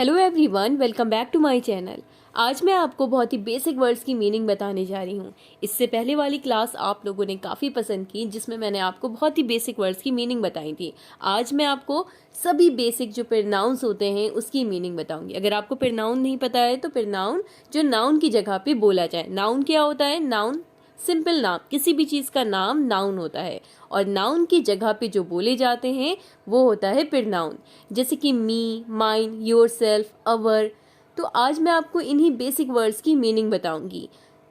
Hello everyone, welcome back to my channel. आज मैं आपको बहुत ही बेसिक वर्ड्स की मीनिंग बताने जा रही हूँ। इससे पहले वाली क्लास आप लोगों ने काफ़ी पसंद की, जिसमें मैंने आपको बहुत ही बेसिक वर्ड्स की मीनिंग बताई थी। आज मैं आपको सभी बेसिक जो प्रोनाउंस होते हैं उसकी मीनिंग बताऊंगी। अगर आपको प्रोनाउन नहीं पता है तो प्रोनाउन जो नाउन की जगह पे बोला जाए। नाउन क्या होता है? नाउन सिंपल नाम, किसी भी चीज़ का नाम नाउन होता है, और नाउन की जगह पे जो बोले जाते हैं वो होता है प्रोनाउन। जैसे कि मी, माइन, योरसेल्फ, अवर। तो आज मैं आपको इन्हीं बेसिक वर्ड्स की मीनिंग बताऊंगी।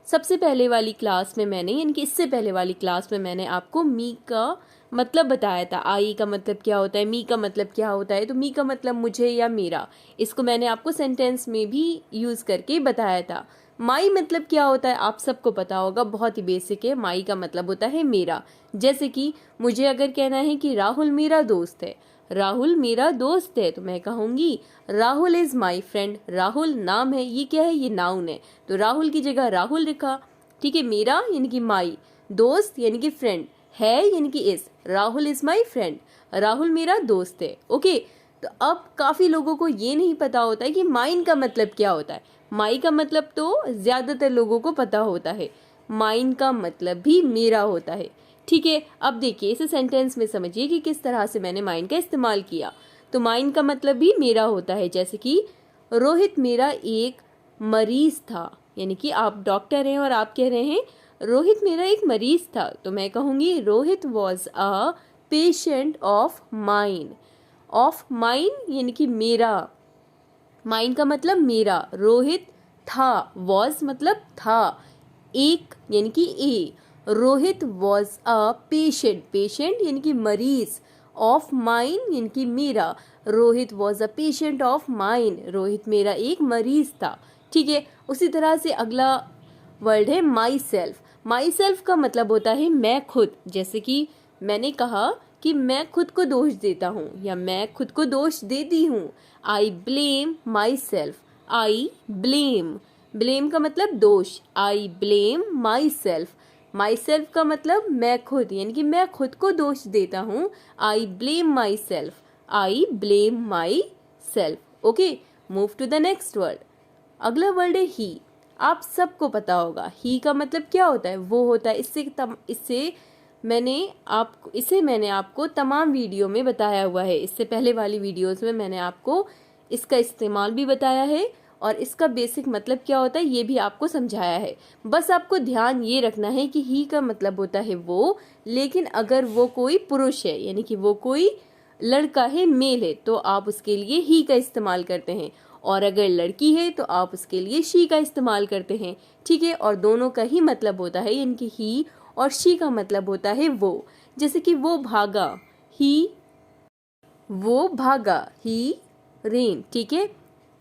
सबसे पहले वाली क्लास में मैंने, यानी कि इससे पहले वाली क्लास में मैंने आपको मी का मतलब बताया था। आई का मतलब क्या होता है, मी का मतलब क्या होता है। तो मी का मतलब मुझे या मेरा, इसको मैंने आपको सेंटेंस में भी यूज़ करके बताया था। माई मतलब क्या होता है आप सबको पता होगा, बहुत ही बेसिक है। माई का मतलब होता है मेरा। जैसे कि मुझे अगर कहना है कि राहुल मेरा दोस्त है, राहुल मेरा दोस्त है, तो मैं कहूँगी Rahul is my friend. Rahul नाम है, ये क्या है? ये नाउन है, तो राहुल की जगह राहुल लिखा। ठीक है, मेरा यानी कि माई, दोस्त यानी कि फ्रेंड, है यानी कि is. Rahul is my friend, Rahul मेरा दोस्त है। ओके, तो अब काफ़ी लोगों को ये नहीं पता होता है कि माइन का मतलब क्या होता है। माई का मतलब तो ज़्यादातर लोगों को पता होता है, माइन का मतलब भी मेरा होता है। ठीक है, अब देखिए इसे सेंटेंस में समझिए कि किस तरह से मैंने माइन का इस्तेमाल किया। तो माइन का मतलब भी मेरा होता है। जैसे कि रोहित मेरा एक मरीज था, यानी कि आप डॉक्टर हैं और आप कह रहे हैं रोहित मेरा एक मरीज था, तो मैं कहूँगी Rohit was a patient of mine. Of mine यानी कि मेरा, माइन का मतलब मेरा, रोहित था, वॉज मतलब था, एक यानी कि a. Rohit was a patient, patient यानी कि मरीज, ऑफ माइन यानी कि मेरा। Rohit was a patient of mine, Rohit मेरा एक मरीज था। ठीक है, उसी तरह से अगला वर्ड है माई सेल्फ। माई सेल्फ का मतलब होता है मैं खुद। जैसे कि मैंने कहा कि मैं खुद को दोष देता हूँ या मैं खुद को दोष देती हूँ। I blame myself, I blame, blame का मतलब दोष। आई blame my self, my self का मतलब मैं खुद, यानी कि मैं खुद को दोष देता हूँ। I blame myself, I blame myself. Okay, move to the next word. अगला वर्ड है ही। आप सबको पता होगा ही का मतलब क्या होता है। वो होता है, इसे मैंने आपको तमाम वीडियो में बताया हुआ है। इससे पहले वाली वीडियोस में मैंने आपको इसका इस्तेमाल भी बताया है और इसका बेसिक मतलब क्या होता है ये भी आपको समझाया है। बस आपको ध्यान ये रखना है कि ही का मतलब होता है वो, लेकिन अगर वो कोई पुरुष है, यानी कि वो कोई लड़का है, मेल है, तो आप उसके लिए ही का इस्तेमाल करते हैं, और अगर लड़की है तो आप उसके लिए शी का इस्तेमाल करते हैं। ठीक है, और दोनों का ही मतलब होता है, यानी कि ही और शी का मतलब होता है वो। जैसे कि वो भागा, ही, वो भागा, ही रेन। ठीक है,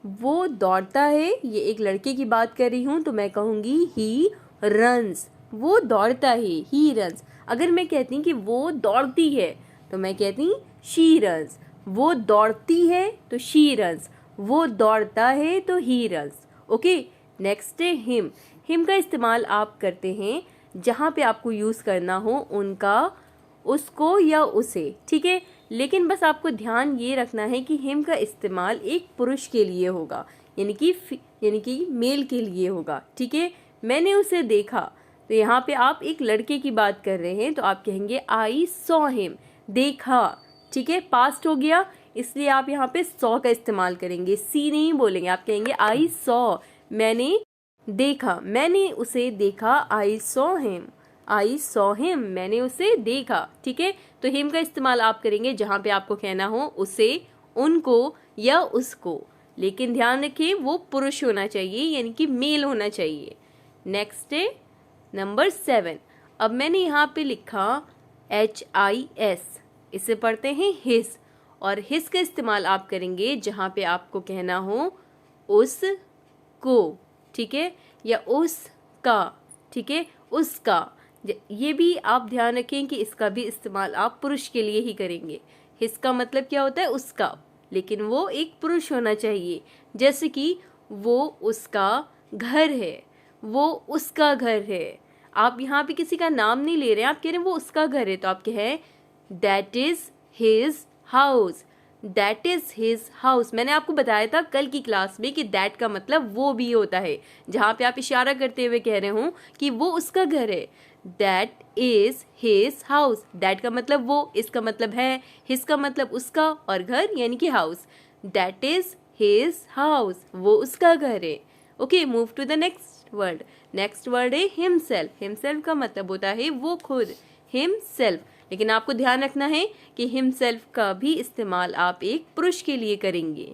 वो दौड़ता है, ये एक लड़के की बात कर रही हूँ, तो मैं कहूँगी ही रन्स। वो दौड़ता है, ही रन्स। अगर मैं कहती हूँ कि वो दौड़ती है तो मैं कहती हूँ शी रन्स। वो दौड़ती है तो शी रन्स, वो दौड़ता है तो ही रन्स। ओके, नेक्स्ट है हिम। हिम का इस्तेमाल आप करते हैं जहाँ पे आपको यूज़ करना हो उनका, उसको या उसे। ठीक है, लेकिन बस आपको ध्यान ये रखना है कि हिम का इस्तेमाल एक पुरुष के लिए होगा, यानी कि मेल के लिए होगा। ठीक है, मैंने उसे देखा, तो यहाँ पे आप एक लड़के की बात कर रहे हैं तो आप कहेंगे आई सॉ हिम, देखा। ठीक है, पास्ट हो गया, इसलिए आप यहाँ पे सॉ का इस्तेमाल करेंगे, सी नहीं बोलेंगे। आप कहेंगे आई सॉ, मैंने देखा, मैंने उसे देखा, I saw him, I saw him, मैंने उसे देखा। ठीक है, तो हिम का इस्तेमाल आप करेंगे जहाँ पे आपको कहना हो उसे, उनको या उसको, लेकिन ध्यान रखिए वो पुरुष होना चाहिए, यानी कि मेल होना चाहिए। नेक्स्ट है नंबर 7। अब मैंने यहाँ पे लिखा HIS, इसे पढ़ते हैं हिस, और हिस का इस्तेमाल आप करेंगे जहाँ पे आपको कहना हो उसको। ठीक है, या उसका। ठीक है, उसका, ये भी आप ध्यान रखें कि इसका भी इस्तेमाल आप पुरुष के लिए ही करेंगे। इसका मतलब क्या होता है? उसका, लेकिन वो एक पुरुष होना चाहिए। जैसे कि वो उसका घर है, वो उसका घर है। आप यहाँ पे किसी का नाम नहीं ले रहे हैं, आप कह रहे हैं वो उसका घर है, तो आप कहें that is his house, that is his house. मैंने आपको बताया था कल की क्लास में कि दैट का मतलब वो भी होता है, जहाँ पे आप इशारा करते हुए कह रहे हो कि वो उसका घर है। That is his house. That का मतलब वो, इसका मतलब है, हिज का मतलब उसका, और घर यानी कि house. That is his house, वो उसका घर है। Okay, move to the next word. Next word है हिमसेल्फ। हिमसेल्फ का मतलब होता है वो खुद, हिमसेल्फ। लेकिन आपको ध्यान रखना है कि हिमसेल्फ का भी इस्तेमाल आप एक पुरुष के लिए करेंगे।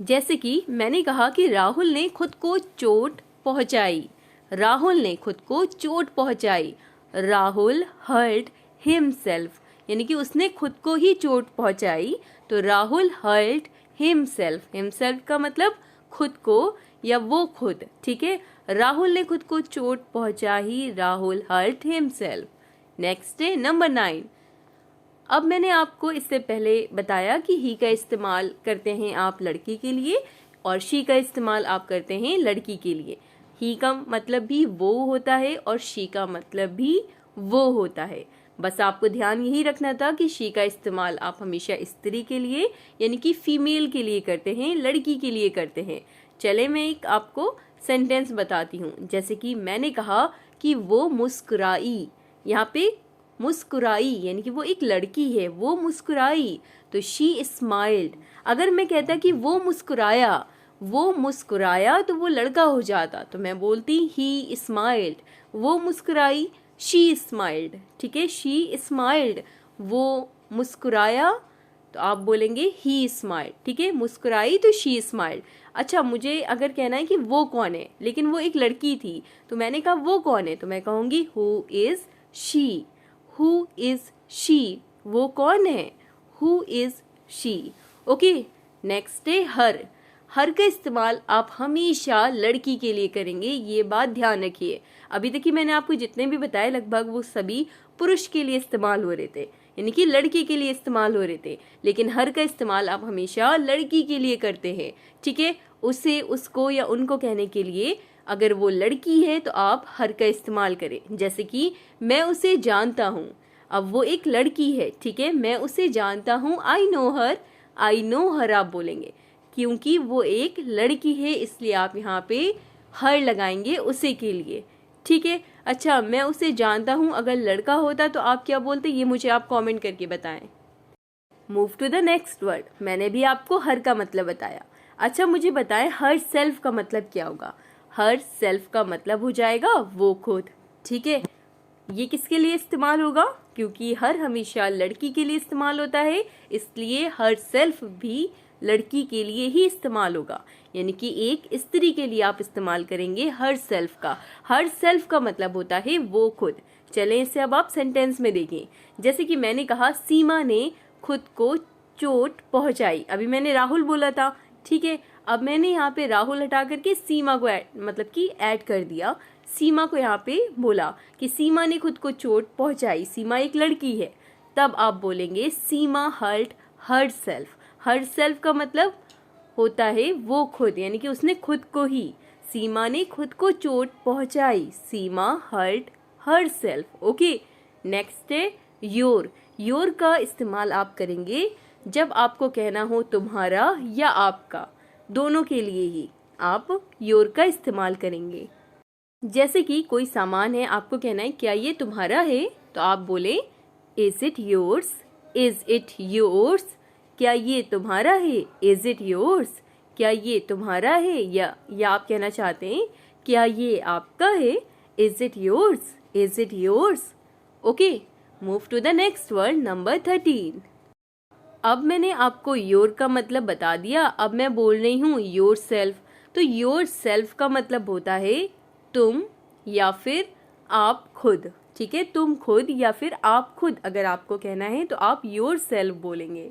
जैसे कि मैंने कहा कि राहुल ने खुद को चोट पहुंचाई। राहुल ने खुद को चोट पहुंचाई। राहुल हर्ट हिमसेल्फ, यानी कि उसने खुद को ही चोट पहुंचाई, तो राहुल हर्ट हिमसेल्फ। हिमसेल्फ का मतलब खुद को या वो खुद, ठीक है। राहुल ने खुद को चोट पहुंचाई, राहुल हर्ट हिमसेल्फ। नेक्स्ट है नंबर 9। अब मैंने आपको इससे पहले बताया कि ही का इस्तेमाल करते हैं आप लड़की के लिए और शी का इस्तेमाल आप करते हैं लड़की के लिए। ही का मतलब भी वो होता है और शी का मतलब भी वो होता है। बस आपको ध्यान यही रखना था कि शी का इस्तेमाल आप हमेशा स्त्री के लिए यानी कि फीमेल के लिए करते हैं, लड़की के लिए करते हैं। चले मैं एक आपको सेंटेंस बताती हूँ। जैसे कि मैंने कहा कि वो मुस्कुराई। यहाँ पे मुस्कुराई यानी कि वो एक लड़की है, वो मुस्कुराई, तो शी स्माइल्ड। अगर मैं कहता कि वो मुस्कुराया, वो मुस्कुराया, तो वो लड़का हो जाता, तो मैं बोलती ही स्माइल्ड। वो मुस्कुराई, शी स्माइल्ड, ठीक है। शी स्माइल्ड, वो मुस्कुराया, तो आप बोलेंगे ही स्माइल्ड, ठीक है। मुस्कुराई तो शी स्माइल्ड। अच्छा, मुझे अगर कहना है कि वो कौन है, लेकिन वो एक लड़की थी, तो मैंने कहा वो कौन है, तो मैं कहूँगी who is she. Who is she, वो कौन है, who is she. Okay, next है हर। हर का इस्तेमाल आप हमेशा लड़की के लिए करेंगे, ये बात ध्यान रखिए। अभी तक ही मैंने आपको जितने भी बताए लगभग वो सभी पुरुष के लिए इस्तेमाल हो रहे थे, यानी कि लड़की के लिए इस्तेमाल हो रहे थे। लेकिन हर का इस्तेमाल आप हमेशा लड़की के लिए करते हैं, ठीक है। उसे, उसको या उनको कहने के लिए अगर वो लड़की है तो आप हर का इस्तेमाल करें। जैसे कि मैं उसे जानता हूँ, अब वो एक लड़की है, ठीक है। मैं उसे जानता हूँ, I know her. I know हर आप बोलेंगे क्योंकि वो एक लड़की है, इसलिए आप यहाँ पे हर लगाएंगे उसे के लिए, ठीक है। अच्छा, मैं उसे जानता हूँ अगर लड़का होता तो आप क्या बोलते, ये मुझे आप कमेंट करके बताएं। Move to the next word. मैंने भी आपको हर का मतलब बताया। अच्छा, मुझे बताएं हर सेल्फ का मतलब क्या होगा। हर सेल्फ का मतलब हो जाएगा वो खुद, ठीक है। ये किसके लिए इस्तेमाल होगा, क्योंकि हर हमेशा लड़की के लिए इस्तेमाल होता है, इसलिए हर सेल्फ भी लड़की के लिए ही इस्तेमाल होगा, यानी कि एक स्त्री के लिए आप इस्तेमाल करेंगे हर सेल्फ का। हर सेल्फ का मतलब होता है वो खुद। चलें इसे अब आप सेंटेंस में देखें। जैसे कि मैंने कहा सीमा ने खुद को चोट पहुंचाई। अभी मैंने राहुल बोला था, ठीक है। अब मैंने यहाँ पे राहुल हटा करके सीमा को मतलब कि ऐड कर दिया। सीमा को यहाँ पे बोला कि सीमा ने खुद को चोट पहुंचाई, सीमा एक लड़की है, तब आप बोलेंगे Seema hurt herself. Herself का मतलब होता है वो खुद, यानी कि उसने खुद को ही। सीमा ने खुद को चोट पहुंचाई, Seema hurt herself. Okay, next है योर। योर का इस्तेमाल आप करेंगे जब आपको कहना हो तुम्हारा या आपका, दोनों के लिए ही आप योर का इस्तेमाल करेंगे। जैसे कि कोई सामान है, आपको कहना है क्या ये तुम्हारा है, तो आप बोले is it yours. Is it yours, क्या ये तुम्हारा है, इज इट योर्स। क्या ये तुम्हारा है, या आप कहना चाहते हैं क्या ये आपका है, is it yours. Is it yours. Okay, move to the next word number 13। अब मैंने आपको योर का मतलब बता दिया, अब मैं बोल रही हूँ योर सेल्फ। तो योर सेल्फ का मतलब होता है तुम या फिर आप खुद, ठीक है। तुम खुद या फिर आप खुद, अगर आपको कहना है तो आप योर सेल्फ बोलेंगे,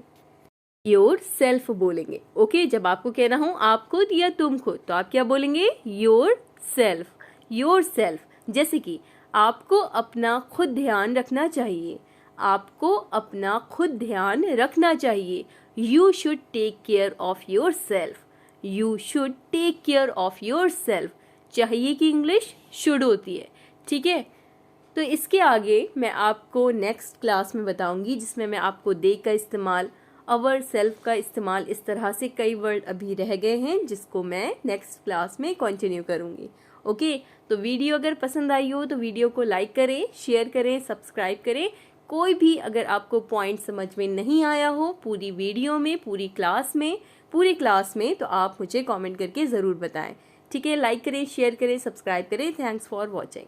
योर सेल्फ बोलेंगे। ओके, जब आपको कहना हो आप खुद या तुम खुद, तो आप क्या बोलेंगे, योर सेल्फ। Your self. जैसे कि आपको अपना खुद ध्यान रखना चाहिए, आपको अपना खुद ध्यान रखना चाहिए। You should take care of yourself. You should take care of yourself. चाहिए की इंग्लिश शुड होती है, ठीक है। तो इसके आगे मैं आपको नेक्स्ट क्लास में बताऊंगी, जिसमें मैं आपको दे का इस्तेमाल अवर, सेल्फ का इस्तेमाल इस तरह से कई वर्ड अभी रह गए हैं जिसको मैं नेक्स्ट क्लास में कंटिन्यू करूँगी। ओके, तो वीडियो अगर पसंद आई हो तो वीडियो को लाइक करें, शेयर करें, सब्सक्राइब करें। कोई भी अगर आपको पॉइंट समझ में नहीं आया हो पूरी वीडियो में, पूरी क्लास में तो आप मुझे कमेंट करके ज़रूर बताएं। ठीक है, लाइक करें, शेयर करें, सब्सक्राइब करें। Thanks for watching.